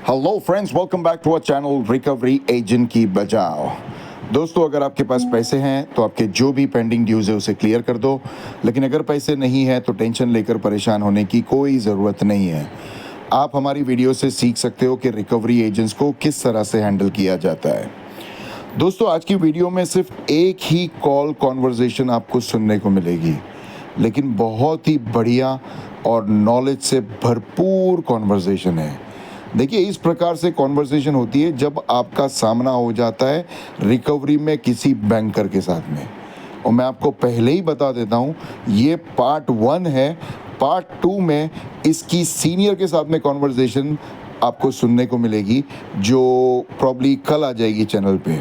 Hello friends, welcome back to our channel recovery agent की बजाओ। दोस्तों, अगर आपके पास पैसे हैं तो आपके जो भी पेंडिंग ड्यूज है उसे क्लियर कर दो, लेकिन अगर पैसे नहीं है तो टेंशन लेकर परेशान होने की कोई ज़रूरत नहीं है। आप हमारी वीडियो से सीख सकते हो कि रिकवरी एजेंट्स को किस तरह से हैंडल किया जाता है। दोस्तों, आज की वीडियो में सिर्फ एक ही कॉल कॉन्वर्जेशन आपको सुनने को मिलेगी, लेकिन बहुत ही बढ़िया और नॉलेज से भरपूर कॉन्वर्जेशन है। देखिए, इस प्रकार से कॉन्वर्सेशन होती है जब आपका सामना हो जाता है रिकवरी में किसी बैंकर के साथ में। और मैं आपको पहले ही बता देता हूँ, ये पार्ट 1 है। पार्ट 2 में इसकी सीनियर के साथ में कॉन्वर्सेशन आपको सुनने को मिलेगी, जो प्रॉब्ली कल आ जाएगी चैनल पे।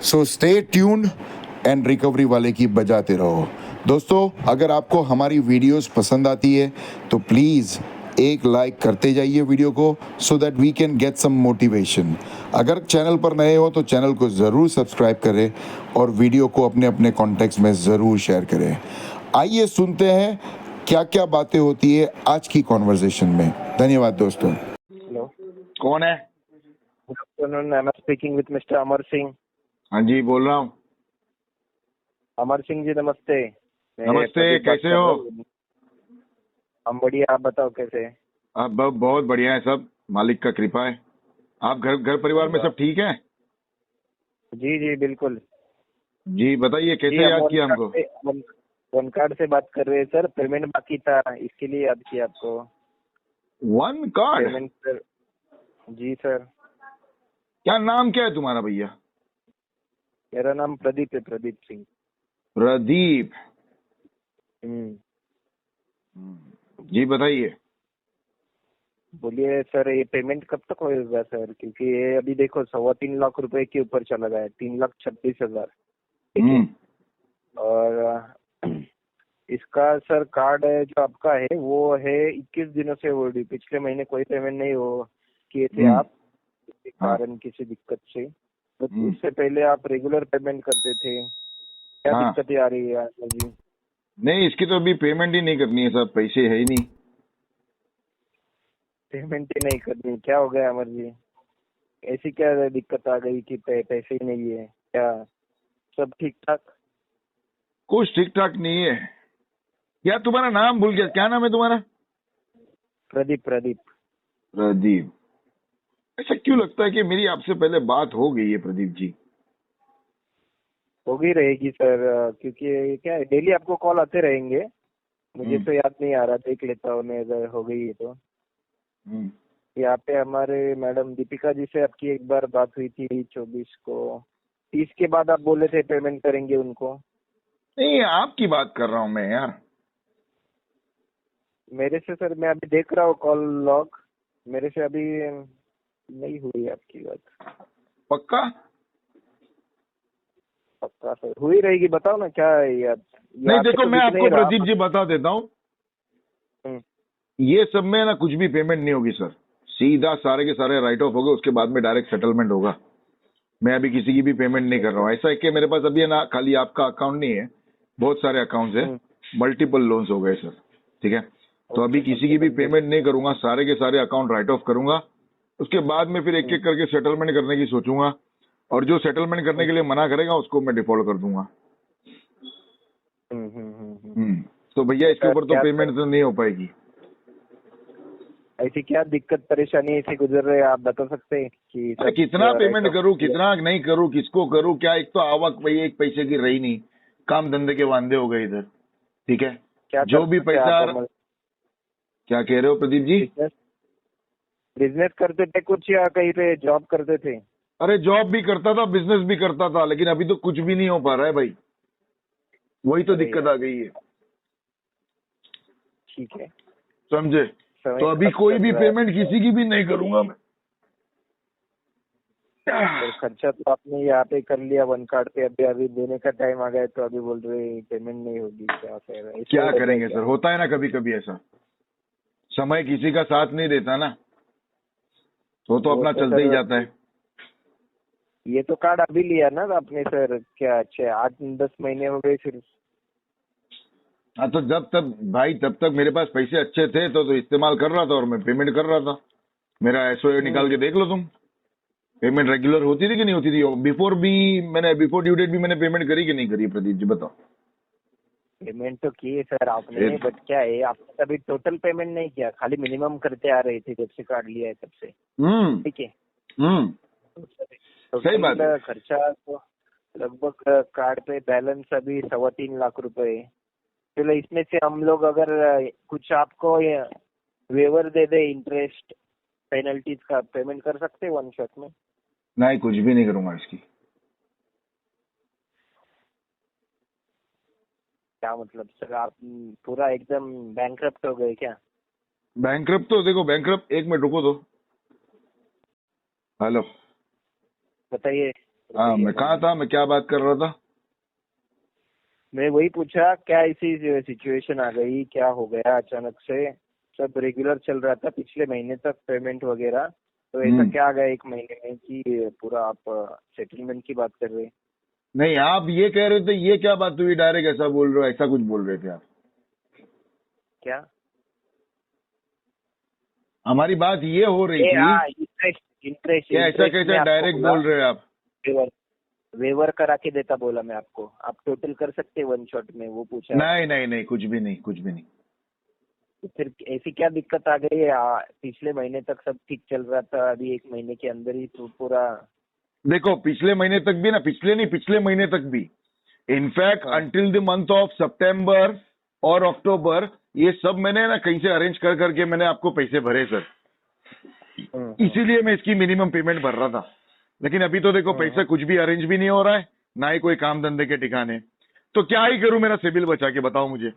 So stay tuned and recovery वाले की बजाते रहो। दोस्तों, अगर आपको हमारी वीडियोस पसंद आती है तो प्लीज़ एक लाइक करते जाइए वीडियो को, so that we can get some motivation. अगर चैनल पर नए हो तो चैनल को ज़रूर सब्सक्राइब करें और वीडियो को अपने अपने कॉन्टेक्स्ट में ज़रूर शेयर करें। आइए सुनते हैं क्या क्या बातें होती है आज की कॉन्वर्सेशन में। धन्यवाद दोस्तों। हेलो, कौन है? Good afternoon. I am speaking with mister Amar Singh. हाँ जी, बोल रहा हूँ। अमर सिंह जी, नमस्ते। मैं नमस्ते, प्रदीप बात कैसे कर हो? रहा हूँ। हम बढ़िया, आप बताओ कैसे? आप बहुत बढ़िया है, सब मालिक का कृपा है। आप घर परिवार में सब ठीक है? जी जी बिल्कुल। जी बताइए, जी, कैसे हम याद किया हमको? वन कार्ड से बात कर रहे हैं सर। पेमेंट बाकी था, इसके लिए याद किया आपको। One card? Payment sir. जी सर। क्या नाम क्या है तुम्हारा भैया? मेरा नाम प्रदीप है, प्रदीप सिंह। प्रदीप। हम्म। जी बताइए। बोलिए सर, ये पेमेंट कब तक होगा सर? क्योंकि ये अभी देखो 3.25 लाख रुपए के ऊपर चला गया है, 3,26,000। ठीक है। हम्म। और इसका सर कार्ड है जो आपका है वो है 21 दिनों से ओवरड्यू। पिछले महीने कोई पेमेंट नहीं हो किए थे हम्म। आप, किसी हाँ। कारण किसी दिक्कत से। तो हम्म। उससे पहले आप रेगुलर पेमेंट करते थे। क्या हाँ। दिक्कतें आ रही है आजकल जी? नहीं, इसकी तो अभी पेमेंट ही नहीं करनी है, सब पैसे है ही नहीं। पेमेंट ही नहीं करनी, क्या हो गया अमर जी? ऐसी क्या दिक्कत आ गई कि पैसे ही नहीं है क्या? सब ठीक ठाक? कुछ ठीक ठाक नहीं है। क्या तुम्हारा नाम भूल गया, क्या नाम है तुम्हारा? प्रदीप, प्रदीप। प्रदीप। ऐसा क्यों लगता है कि मेरी आपसे पहले बात हो गई है प्रदीप जी? होगी रहेगी सर, क्योंकि ये क्या है, डेली आपको कॉल आते रहेंगे। मुझे तो याद नहीं आ रहा, देख लेता हूँ मैं अगर हो गई है तो। हम्म। यहाँ पे हमारे मैडम दीपिका जी से आपकी एक बार बात हुई थी 24 को। 30 के बाद आप बोले थे पेमेंट करेंगे उनको। नहीं, आपकी बात कर रहा हूँ मैं यार। मेरे से सर, मैं अभी देख रहा हूँ कॉल लॉग। मेरे से अभी नहीं हुई आपकी बात। पक्का? पक्का सर हुई रहेगी, बताओ ना क्या है यार। नहीं यहाँ पे देखो, तो मैं दिख आपको नहीं रहा। प्रदीप जी बता देता हूँ, हम्म, ये सब में ना कुछ भी पेमेंट नहीं होगी सर। सीधा सारे के सारे राइट ऑफ होगा, उसके बाद में डायरेक्ट सेटलमेंट होगा। मैं अभी किसी की भी पेमेंट नहीं कर रहा हूँ। ऐसा है कि मेरे पास अभी है ना, खाली आपका अकाउंट नहीं है, बहुत सारे अकाउंट्स है, हम्म। मल्टीपल लोन्स हो गए सर। ठीक है, तो अभी ओके किसी ओके, की भी समझे। पेमेंट नहीं करूंगा, सारे के सारे अकाउंट राइट ऑफ करूंगा। उसके बाद में फिर एक हम्म, एक करके सेटलमेंट करने की सोचूंगा, और जो सेटलमेंट करने के लिए मना करेगा उसको मैं डिफॉल्ट कर दूंगा। हम्म, हम्म, हम्म, तो भैया इसके ऐसा ऊपर तो क्या पेमेंट तो नहीं हो पाएगी। ऐसी क्या दिक्कत परेशानी से गुजर रहे हैं, आप बता सकते हैं कि अरे सब कितना राइट पेमेंट ऑफ? करूं, कितना नहीं करूं, किसको करूं, क्या? एक तो आवक भाई एक पैसे की रही नहीं, काम धंधे के वांदे हो गए इधर। ठीक है, क्या जो भी करते थे पैसा। आप अमर? क्या कह रहे हो प्रदीप जी? बिजनेस बिजनेस करते थे कुछ, या कहीं पे जॉब करते थे? अरे जॉब भी करता था, बिजनेस भी करता था, लेकिन अभी तो कुछ भी नहीं हो पा रहा है भाई। वही तो अरे दिक्कत यार, आ गई है, ठीक है। समझे? समय तो अभी खराब कोई चल भी रहा है। पेमेंट किसी की भी नहीं करूंगा मैं। सर खर्चा तो आपने यहाँ पे कर लिया वन कार्ड पे, अभी अभी देने का टाइम आ गया तो अभी बोल रहे पेमेंट नहीं होगी, क्या कह रहे हैं? ऐसे क्या होता है करेंगे क्या? सर, होता है ना कभी कभी ऐसा, समय किसी का साथ नहीं देता ना, तो वो अपना तो चलते ही सर, जाता है। ये तो कार्ड अभी लिया ना आपने सर, क्या अच्छे 8-10 महीने हो गए फिर? हाँ, तो जब तक भाई, तब तक मेरे पास पैसे अच्छे थे तो इस्तेमाल कर रहा था और मैं पेमेंट कर रहा था। मेरा एसओए निकाल के देख लो तुम। पेमेंट रेगुलर होती थी कि नहीं होती थी? बिफोर ड्यू डेट भी मैंने पेमेंट करी कि नहीं करी प्रदीप जी, बताओ। पेमेंट तो किए सर आपने, बट क्या है आपने कभी टोटल पेमेंट नहीं किया, खाली मिनिमम करते आ रहे थे जब से कार्ड लिया है तब से। ठीक है। सही बात है। खर्चा तो लगभग कार्ड पे बैलेंस अभी 3.25 लाख रुपए है। चलो इसमें से हम लोग अगर कुछ आपको वेवर दे दे इंटरेस्ट पेनल्टीज का, पेमेंट कर सकते हैं वन शॉट में। नहीं, कुछ भी नहीं करूंगा इसकी। क्या मतलब सर, आप पूरा एकदम बैंकरप्ट हो गए क्या? बैंकरप्ट तो देखो, बैंकरप्ट, एक मिनट रुको तो। हेलो, बताइए। हाँ मैं कहाँ था, मैं क्या बात कर रहा था? मैं वही पूछा क्या ऐसी सिचुएशन आ गई, क्या हो गया अचानक से? सब रेगुलर चल रहा था पिछले महीने तक पेमेंट वगैरह, तो ऐसा क्या आ गया एक महीने में कि पूरा आप सेटलमेंट की बात कर रहे हैं? नहीं, आप ये कह रहे थे, ये क्या बात हुई डायरेक्ट ऐसा बोल रहे हो, ऐसा कुछ बोल रहे थे आप? क्या हमारी बात ये हो रही थी इंटरेस्ट कि ऐसा कैसे डायरेक्ट बोल रहे हो आप? वेवर करा के देता बोला मैं आपको, आप टोटल कर सकते वन शॉट में, वो पूछा। नहीं नहीं नहीं, कुछ भी नहीं, कुछ भी नहीं। तो फिर ऐसी क्या दिक्कत आ गई है? पिछले महीने तक सब ठीक चल रहा था, अभी एक महीने के अंदर ही तो पूरा। देखो पिछले महीने तक भी ना, पिछले महीने तक भी, in fact until the month of September और अक्टूबर, ये सब मैंने ना कहीं से अरेंज कर करके मैंने आपको पैसे भरे सर। इसीलिए मैं इसकी मिनिमम पेमेंट भर रहा था। लेकिन अभी तो देखो पैसा कुछ भी अरेंज भी नहीं हो रहा है, ना ही कोई काम धंधे के ठिकाने। तो क्या ही करूं मेरा सिबिल बचा के, बताओ मुझे।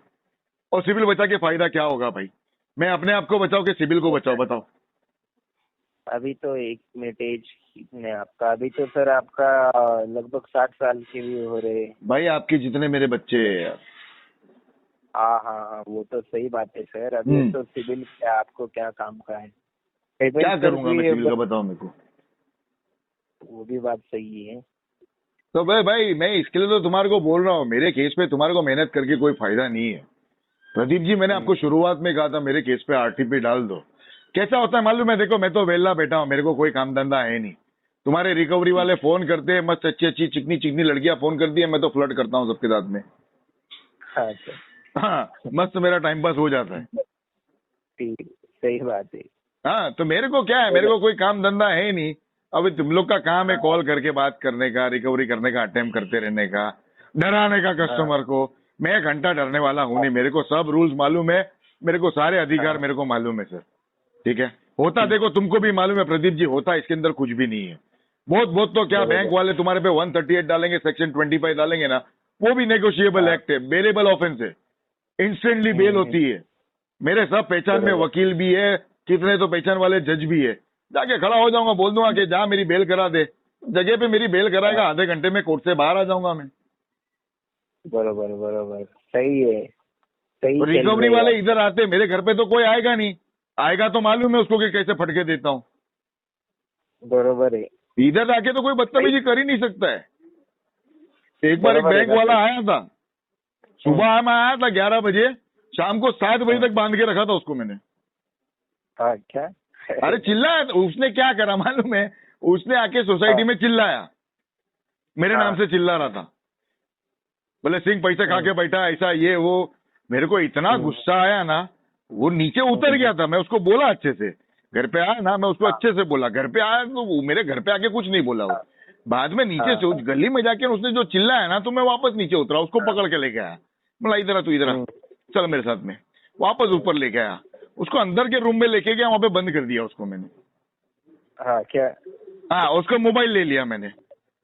और सिबिल बचा के फायदा क्या होगा भाई? मैं अपने आप को बचाओ कि सिबिल को बचाओ, बताओ। अभी तो एक मिनट, एज कितने आपका अभी? तो सर आपका लगभग 60 साल के भी हो रहे। भाई आपके जितने मेरे बच्चे हैं यार। हाँ हाँ हाँ, वो तो सही बात है सर। अभी तो सिविल क्या, आपको क्या काम का है? क्या करूंगा मैं सिविल का, बताओ मेरे को। वो भी बात सही है। तो भाई मैं इसके लिए तो तुम्हारे को बोल रहा हूँ, मेरे केस पे तुम्हारे को मेहनत करके कोई फायदा नहीं है प्रदीप जी। मैंने आपको शुरुआत में कहा था मेरे केस पे आरटीपी डाल दो। कैसा होता है मालूम है? देखो मैं तो वेला बैठा हूँ, मेरे को कोई काम धंधा है नहीं। तुम्हारे रिकवरी वाले फोन करते हैं, मस्त अच्छी अच्छी चिकनी चिकनी लड़कियां फोन करती है, मैं तो फ्लर्ट करता हूँ सबके साथ में। हाँ, मस्त मेरा टाइम पास हो जाता है। ठीक, सही बात है। हाँ, तो मेरे को क्या है, मेरे को कोई काम धंधा है नहीं। अभी तुम लोग का काम है कॉल करके बात करने का, रिकवरी करने का अटेम्प्ट करते रहने का, डराने का कस्टमर को। मैं 1 घंटा डरने वाला हूँ नहीं, मेरे को सब रूल्स मालूम है, मेरे को सारे अधिकार मेरे को मालूम है सर। ठीक है, होता देखो तुमको भी मालूम है प्रदीप जी, होता इसके अंदर कुछ भी नहीं है। बहुत तो क्या, बैंक वाले तुम्हारे पे 138 डालेंगे, सेक्शन 25 डालेंगे ना, वो भी नेगोशिएबल एक्ट है, बेलेबल ऑफेंस है, इंस्टेंटली बेल होती है। मेरे सब पहचान में वकील भी है, कितने तो पहचान वाले जज भी है। जाके खड़ा हो जाऊंगा, बोल दूंगा कि जा मेरी बेल करा दे, जगह पे मेरी बेल कराएगा, आधे घंटे में कोर्ट से बाहर आ जाऊंगा मैं। बरोबर बरोबर, सही है, सही। तो रिकवरी वाले इधर आते, मेरे घर पे तो कोई आएगा नहीं, आएगा तो मालूम है उसको कि कैसे फटके देता हूँ। बरोबर है। इधर आके तो कोई बदतमीजी कर ही नहीं सकता है। एक बार एक बैंक वाला आया था, सुबह में आया था 11 बजे, शाम को 7 बजे तक बांध के रखा था उसको मैंने। हाँ क्या? अरे चिल्लाया, उसने क्या करा मालूम है? उसने आके सोसाइटी में चिल्लाया, मेरे नाम से चिल्ला रहा था, बोले सिंह पैसे खा के बैठा, ऐसा ये वो। मेरे को इतना गुस्सा आया ना, वो नीचे उतर गया था। मैं उसको बोला अच्छे से, घर पे आया ना, मैं उसको अच्छे से बोला। घर पे आया तो वो मेरे घर पे आके कुछ नहीं बोला वो, बाद में नीचे से गली में जाके उसने जो चिल्लाया ना, तो मैं वापस नीचे उतरा, उसको पकड़ के लेके आया। बोला इधर आ, तू इधर आ, चल मेरे साथ में। वापस ऊपर लेके आया, उसको अंदर के रूम में लेके गया, वहां पे बंद कर दिया उसको मैंने। हाँ क्या? हाँ, उसका मोबाइल ले लिया मैंने।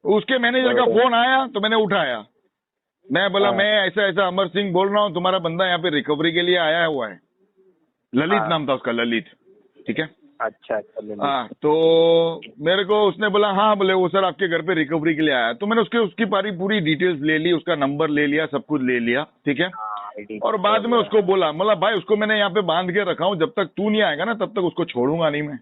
उसके मैनेजर का फोन आया तो मैंने उठाया। मैं बोला मैं ऐसा ऐसा अमर सिंह बोल रहा हूँ, तुम्हारा बंदा यहाँ पे रिकवरी के लिए आया हुआ है। ललित नाम था उसका, ललित। ठीक है, अच्छा। हाँ, तो मेरे को उसने बोला हाँ, बोले वो सर आपके घर पे रिकवरी के लिए आया। तो मैंने उसकी पूरी डिटेल्स ले ली, उसका नंबर ले लिया, सब कुछ ले लिया। ठीक है, और बाद में उसको बोला, मतलब भाई उसको मैंने यहाँ पे बांध के रखा हूँ, जब तक तू नहीं आएगा ना तब तक उसको छोड़ूंगा नहीं मैं।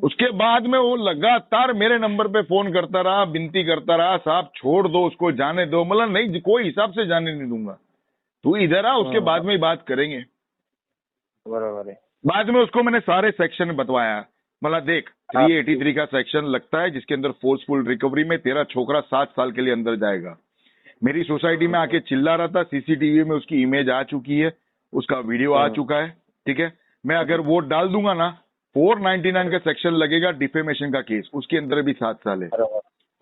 उसके बाद में वो लगातार मेरे नंबर पे फोन करता रहा, विनती करता रहा, साहब छोड़ दो उसको, जाने दो। मतलब नहीं, कोई हिसाब से जाने नहीं दूंगा, तू इधर आ, उसके बाद में ही बात करेंगे। बराबर है। बाद में उसको मैंने सारे सेक्शन बतवाया, मतलब देख 383 का सेक्शन लगता है जिसके अंदर फोर्सफुल रिकवरी में तेरा छोकरा 7 साल के लिए अंदर जाएगा। मेरी सोसाइटी में आके चिल्ला रहा था, सीसीटीवी में उसकी इमेज आ चुकी है, उसका वीडियो आ चुका है, ठीक है। मैं अगर वोट डाल दूंगा ना, 499 का सेक्शन लगेगा डिफेमेशन का केस, उसके अंदर भी 7 साल है।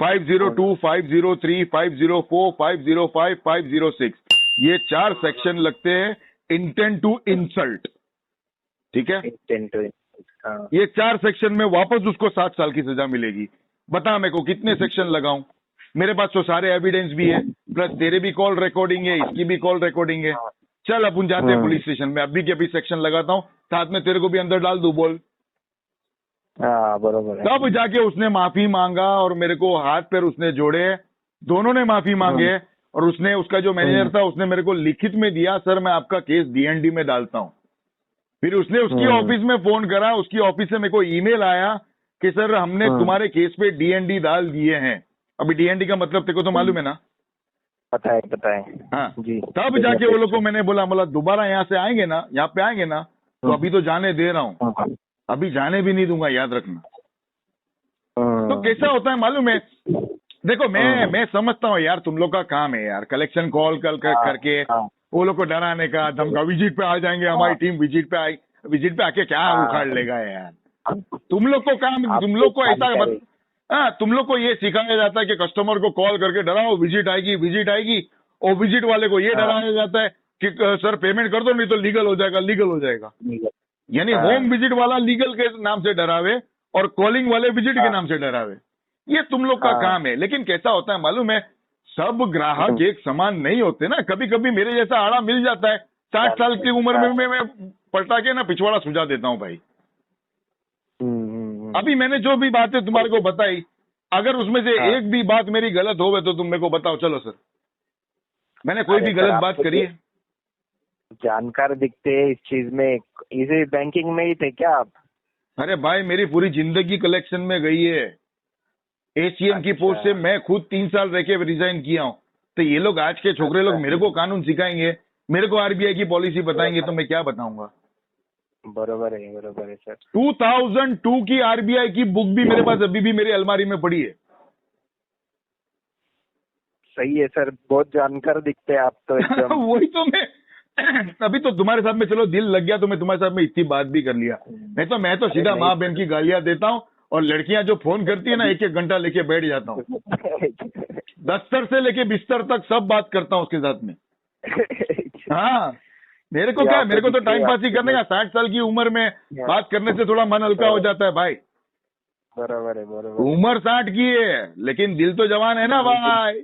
502, 503, 504, 505, 506 ये 4 सेक्शन लगते हैं इंटेंट टू इंसल्ट, ठीक है। ये 4 सेक्शन में वापस उसको 7 साल की सजा मिलेगी। बता मेरे को कितने सेक्शन लगाऊं? मेरे पास तो सारे एविडेंस भी है, प्लस तेरे भी कॉल रिकॉर्डिंग है, इसकी भी कॉल रिकॉर्डिंग है। चल अपन जाते हैं पुलिस स्टेशन में, अभी के अभी सेक्शन लगाता हूँ, साथ में तेरे को भी अंदर डाल दूं, बोल। बरोबर है। तब जाके उसने माफी मांगा और मेरे को हाथ पैर उसने जोड़े, दोनों ने माफी मांगे। और उसने, उसका जो मैनेजर था उसने मेरे को लिखित में दिया, सर मैं आपका केस डीएनडी में डालता हूँ। फिर उसने उसकी ऑफिस में फोन करा, उसकी ऑफिस से मेरे को ईमेल आया कि सर हमने तुम्हारे केस पे डीएनडी डाल दिए हैं। अभी डीएनडी का मतलब तेरे को तो मालूम है ना? पता है हाँ जी। तब जाके वो लोग को मैंने बोला दोबारा यहाँ से आएंगे ना, यहाँ पे आएंगे ना, तो अभी तो जाने दे रहा हूँ, अभी जाने भी नहीं दूंगा, याद रखना। तो कैसा होता है मालूम है? देखो मैं समझता हूँ यार, तुम लोग का काम है यार कलेक्शन कॉल करके वो लोग को डराने का, धमका, विजिट पे आ जाएंगे, हमारी टीम विजिट पे आके क्या उखाड़ लेगा यार। तुम लोग को काम, तुम लोग को ऐसा तुम लोग को ये सिखाया जाता है कि कस्टमर को कॉल करके डराओ, विजिट आएगी, और विजिट वाले को ये डराया जाता है कि सर पेमेंट कर दो नहीं तो लीगल हो जाएगा। यानी होम विजिट वाला लीगल के नाम से डरावे और कॉलिंग वाले विजिट के नाम से डरावे। ये तुम लोग का काम है। लेकिन कैसा होता है मालूम है, सब ग्राहक एक समान नहीं होते ना। कभी कभी मेरे जैसा आड़ा मिल जाता है, 60 साल की उम्र में मैं पलटा के ना पिछवाड़ा सुझा देता हूँ भाई। अभी मैंने जो भी बातें तुम्हारे को बताई, अगर उसमें से एक भी बात मेरी गलत हो तो तुम मेरे को बताओ, चलो सर मैंने कोई भी गलत बात करी है? जानकार दिखते हैं इस चीज में, इसे बैंकिंग में ही थे क्या आप? अरे भाई मेरी पूरी जिंदगी कलेक्शन में गई है। एसीएम की पोस्ट से मैं खुद 3 साल रह के रिजाइन किया हूँ। तो ये लोग आज के छोकरे लोग मेरे को कानून सिखाएंगे, मेरे को आरबीआई की पॉलिसी बताएंगे, तो मैं क्या बताऊंगा? बरोबर है सर। 2002 की आरबीआई की बुक भी मेरे पास अभी भी मेरी अलमारी में पड़ी है। सही है सर, बहुत जानकार दिखते हैं आप तो एकदम। वही तो मैं अभी तो तुम्हारे साथ में चलो दिल लग गया तो मैं तुम्हारे साथ में इतनी बात भी कर लिया। मैं तो सीधा माँ बहन की गालियां देता हूँ, और लड़कियां जो फोन करती है ना, 1-1 घंटा लेके बैठ जाता हूँ। दफ्तर से लेके बिस्तर तक सब बात करता हूँ उसके साथ में। हाँ मेरे को क्या, मेरे को तो टाइम पास ही करने का। 60 साल की उम्र में बात करने से थोड़ा मन हल्का हो जाता है भाई। बराबर है। उम्र 60 की है लेकिन दिल तो जवान है ना भाई।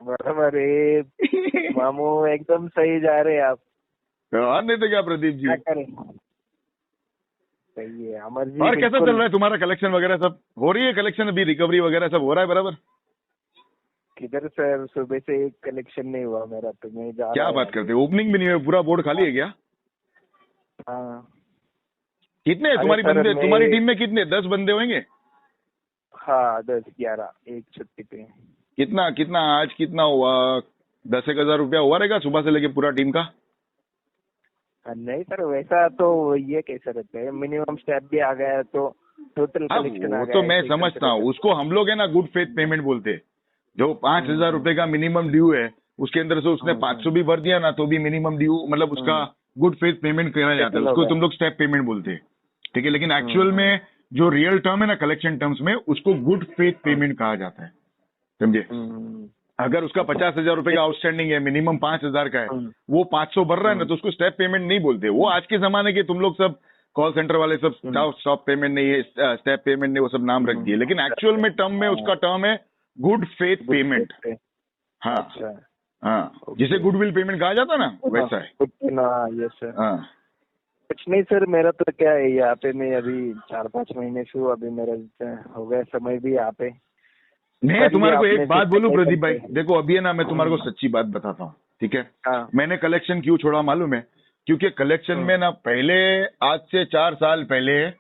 बराबर है मामू, एकदम सही जा रहे हैं आप। और नहीं तो क्या प्रदीप जी, क्या करें, सही है अमर जी। और कैसा चल रहा है तुम्हारा कलेक्शन वगैरह? सब हो रही है कलेक्शन, अभी रिकवरी वगैरह सब हो रहा है बराबर? किधर सर, सुबह से एक कलेक्शन नहीं हुआ मेरा, तो मैं जा क्या बात करते हो, ओपनिंग भी नहीं हुआ, पूरा बोर्ड खाली है क्या? हाँ। कितने तुम्हारी बंदे, तुम्हारी टीम में कितने? 10 बंदे होंगे? हाँ 10-11 एक छुट्टी पे। कितना आज कितना हुआ? 10-1 हजार रुपया हुआ रहेगा सुबह से लेके पूरा टीम का? नहीं सर, वैसा तो ये कैसे रहते हैं, मिनिमम स्टेप भी आ गया तो टोटल कलेक्शन आ गया। तो मैं समझता हूँ, उसको हम लोग है ना गुड फेथ पेमेंट बोलते हैं। जो 5,000 रुपए का मिनिमम ड्यू है, उसके अंदर से उसने 500 भी भर दिया ना, तो भी मिनिमम ड्यू, मतलब उसका गुड फेथ पेमेंट करा जाता है। उसको तुम लोग स्टेप पेमेंट बोलते हैं, ठीक है। लेकिन एक्चुअल में जो रियल टर्म है ना कलेक्शन टर्म्स में, उसको गुड फेथ पेमेंट कहा जाता है, समझे। अगर उसका 50,000 रुपए का आउटस्टैंडिंग है, मिनिमम 5,000 का है, वो 500 भर रहा है ना, तो उसको स्टेप पेमेंट नहीं बोलते। वो आज के जमाने के तुम लोग सब कॉल सेंटर वाले सब स्टॉप पेमेंट नहीं है, स्टेप पेमेंट नहीं, वो सब नाम रख दिए। लेकिन एक्चुअल में टर्म में उसका टर्म है गुड फेथ पेमेंट। हाँ हाँ, जिसे गुडविल पेमेंट कहा जाता ना, वैसा है। Yes sir. हाँ कुछ नहीं सर, मेरा तो क्या है, यहाँ पे मैं अभी 4-5 महीने से हूँ, अभी मेरा हो गया समय भी यहाँ पे। मैं तुम्हारे को एक बात बोलूं प्रदीप भाई, देखो अभी है ना, मैं तुम्हारे को सच्ची बात बताता हूँ, ठीक है। मैंने कलेक्शन क्यों छोड़ा मालूम है? क्योंकि कलेक्शन में ना पहले, आज से 4 साल पहले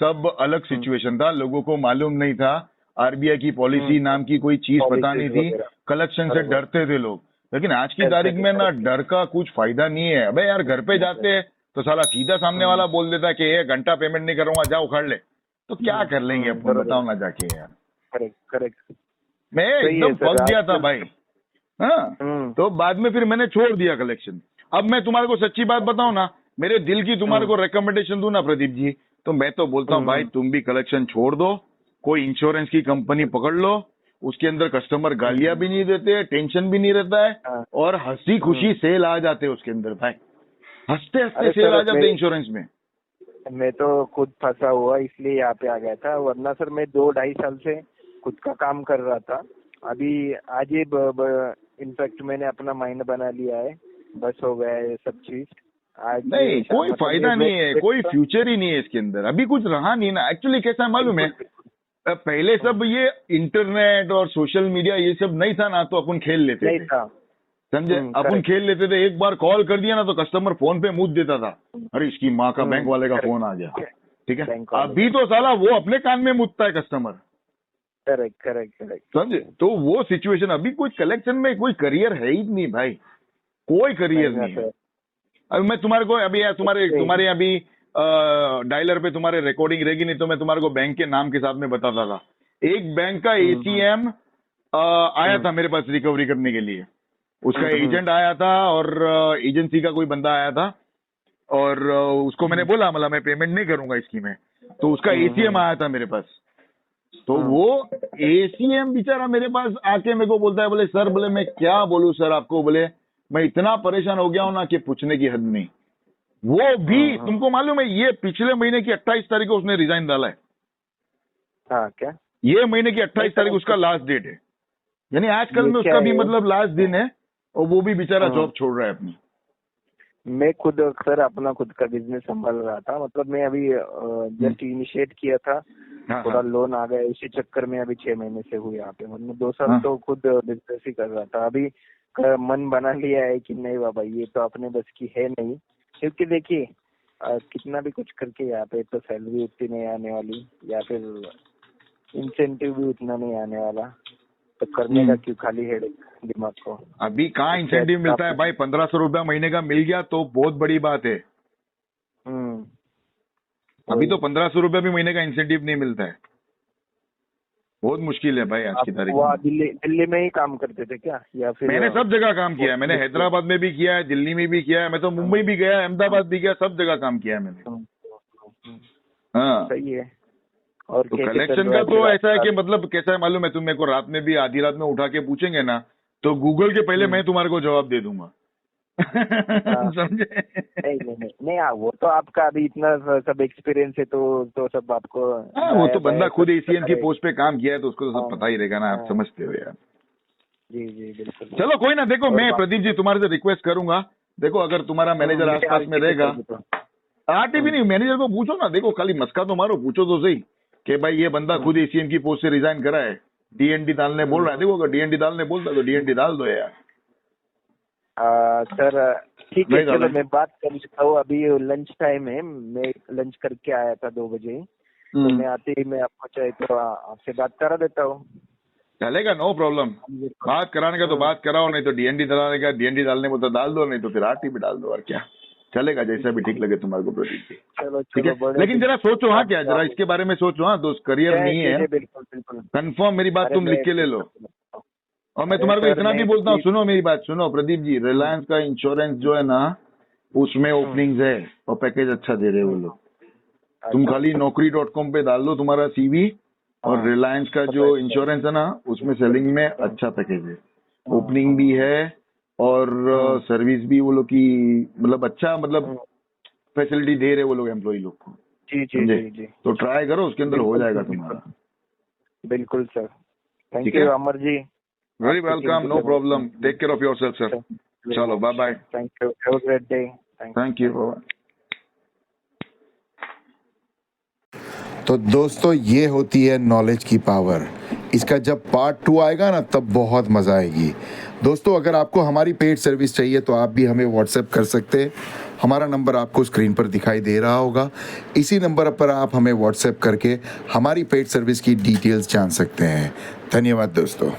सब अलग सिचुएशन था, लोगों को मालूम नहीं था, आरबीआई की पॉलिसी नाम की कोई चीज पता नहीं थी, कलेक्शन से डरते थे लोग। लेकिन आज की तारीख में ना डर का कुछ फायदा नहीं है। अबे यार घर पे जाते हैं तो साला सीधा सामने वाला बोल देता है कि ये घंटा पेमेंट नहीं करूंगा, जाओ उखाड़ ले। तो क्या कर लेंगे अपन, बरोबर. बताओ ना जाके यार। Correct correct. मैं सही है एकदम सर, फंस गया था आजकल- भाई। हाँ, तो बाद में फिर मैंने छोड़ दिया कलेक्शन। अब मैं तुम्हारे को सच्ची बात बताऊं ना, मेरे दिल की तुम्हारे को रिकमेंडेशन दूं ना प्रदीप जी, तो मैं तो बोलता हूँ भाई तुम भी कलेक्शन छोड़ दो, कोई इंश्योरेंस की कंपनी पकड़ लो, उसके अंदर कस्टमर गालियां भी नहीं देते, टेंशन भी नहीं रहता है, हाँ. और हंसी खुशी सेल आ जाते हैं उसके अंदर भाई, हंसते हंसते अरे सेल सर, आ जाते मैं- इंश्योरेंस में। मैं तो खुद फंसा हुआ इसलिए यहाँ पे आ गया था, वरना सर मैं 2-2.5 साल से खुद का काम कर रहा था। अभी आज ही इनफैक्ट मैंने अपना माइंड बना लिया है, बस हो गया है सब चीज। आज नहीं, कोई मतलब फायदा ये नहीं है, कोई तो- फ्यूचर ही नहीं है इसके अंदर, अभी कुछ रहा नहीं ना। एक्चुअली कैसा है मालूम है, पहले सब ये इंटरनेट और सोशल मीडिया ये सब नहीं था ना, तो अपन खेल लेते नहीं थे, था। समझे, अपन correct. खेल लेते थे। एक बार कॉल कर दिया ना तो कस्टमर फोन पे मुझ देता था, अरे इसकी माँ का बैंक वाले का correct. फोन आ गया, ठीक है। बैंक वाले अभी तो साला वो अपने कान में मुझता है कस्टमर, करेक्ट करेक्ट करेक्ट. समझे। तो वो सिचुएशन, अभी कोई कलेक्शन में कोई करियर है ही नहीं भाई, कोई करियर नहीं है। अभी मैं तुम्हारे को अभी तुम्हारे अभी डायलर पे तुम्हारे रिकॉर्डिंग रहेगी, नहीं तो मैं तुम्हारे को बैंक के नाम के साथ में बताता था। एक बैंक का एसीएम आया था मेरे पास रिकवरी करने के लिए, उसका एजेंट आया था और एजेंसी का कोई बंदा आया था, और उसको मैंने बोला मतलब मैं पेमेंट नहीं करूंगा इसकी में, तो उसका एसीएम आया था मेरे पास। तो वो एसीएम बेचारा मेरे पास आके मेरे को बोलता है, बोले सर, बोले मैं क्या बोलूं सर आपको, बोले मैं इतना परेशान हो गया हूं ना कि पूछने की हद नहीं। वो भी तुमको मालूम है, ये पिछले महीने की 28 तारीख को उसने रिजाइन डाला है। हाँ क्या? ये महीने की 28 तारीख उसका लास्ट डेट है, यानी आजकल ये में क्या उसका भी है? मतलब लास्ट दिन है, और वो भी बेचारा जॉब छोड़ रहा है अपनी। मैं खुद सर अपना खुद का बिजनेस संभाल रहा था, मतलब मैं अभी जस्ट इनिशिएट किया था, हाँ, थोड़ा हाँ। लोन आ गया, इसी चक्कर में अभी 6 महीने से हुए यहाँ पे, वरना 2 साल हाँ। तो खुद बिजनेस ही कर रहा था। अभी मन बना लिया है कि नहीं बाबा ये तो अपने बस की है नहीं, क्योंकि देखिए कितना भी कुछ करके यहाँ पे तो सैलरी उतनी नहीं आने वाली, या फिर इंसेंटिव भी उतना नहीं आने वाला, तो करने का क्यों खाली हेडेक दिमाग को। अभी कहाँ इंसेंटिव मिलता है भाई, 1500 रुपया महीने का मिल गया तो बहुत बड़ी बात है। अभी तो 1500 रुपया भी महीने का इंसेंटिव नहीं मिलता है, बहुत मुश्किल है भाई आज की तारीख वहाँ में। दिल्ली में ही काम करते थे क्या, या फिर मैंने सब जगह काम किया है, मैंने हैदराबाद में भी किया है, दिल्ली में भी किया है, मैं तो मुंबई भी गया, अहमदाबाद भी गया, सब जगह काम किया है मैंने। हाँ, सही है। और तो क्या कलेक्शन का तो ऐसा है कि मतलब कैसा है मालूम है, तुम मेरे को रात में भी आधी रात में उठा के पूछेंगे ना, तो गूगल के पहले मैं तुम्हारे को जवाब दे दूंगा। समझे? नहीं हाँ, वो तो आपका अभी इतना सब एक्सपीरियंस है, तो सब आपको हाँ, वो तो बंदा खुद एसीएन की है। पोस्ट पे काम किया है, तो उसको तो सब पता ही रहेगा ना, आप समझते हो यार। जी जी बिल्कुल। चलो कोई ना, देखो मैं प्रदीप जी तुम्हारे से रिक्वेस्ट करूंगा, देखो अगर तुम्हारा मैनेजर आसपास में रहेगा, आरटी भी नहीं, मैनेजर को पूछो ना, देखो खाली मस्का तो मारो, पूछो तो सही कि भाई ये बंदा खुद एसीएन की पोस्ट से रिजाइन करा है, डीएनडी डालने बोल रहा है। देखो अगर डीएनडी डालने बोलता है तो डीएनडी डाल दो यार। सर ठीक है, नहीं चलो डाला। मैं बात कर सकता हूँ, अभी लंच टाइम है, मैं लंच करके आया था 2 बजे, तो मैं आते ही मैं आपको चाहे तो आपसे बात करा देता हूँ। चलेगा, नो प्रॉब्लम, बात कराने का तो बात कराओ, नहीं तो डीएनडी डालने का डीएनडी डालने को तो डाल दो, नहीं तो फिर आरटी भी डाल दो, और क्या चलेगा, जैसा भी ठीक लगे तुम्हारे को प्रदीप जी। चलो ठीक है, बड़े लेकिन जरा सोचो, हाँ क्या जरा इसके बारे में सोचो, हाँ दोस्त, करियर नहीं है, बिल्कुल बिल्कुल। कंफर्म मेरी बात अरे तुम लिख मैं- के ले लो। और मैं अरे तुम्हारे को सर, इतना भी मैं- बोलता हूँ, सुनो मेरी बात, सुनो प्रदीप जी, रिलायंस का इंश्योरेंस जो है ना, उसमें ओपनिंग्स है और पैकेज अच्छा दे रहे हैं वो लोग। तुम खाली naukri.com पे डाल दो तुम्हारा सीवी, और रिलायंस का जो इंश्योरेंस है ना, उसमें सेलिंग में अच्छा पैकेज है, ओपनिंग भी है, और सर्विस भी वो लोग की मतलब अच्छा, मतलब फैसिलिटी दे रहे वो लोग एम्प्लॉय लोग को। जी जी समझे? जी जी तो ट्राई करो, उसके अंदर हो जाएगा तुम्हारा। बिल्कुल सर, थैंक ठीक यू है? Amar ji. Very welcome, no problem, take care of yourself sir. चलो bye bye, thank you, have a great day. Thank you. तो दोस्तों ये होती है नॉलेज की पावर। इसका जब पार्ट 2 आएगा ना, तब बहुत मज़ा आएगी। दोस्तों अगर आपको हमारी पेड सर्विस चाहिए तो आप भी हमें व्हाट्सएप कर सकते हैं। हमारा नंबर आपको स्क्रीन पर दिखाई दे रहा होगा, इसी नंबर पर आप हमें व्हाट्सएप करके हमारी पेड सर्विस की डिटेल्स जान सकते हैं। धन्यवाद दोस्तों।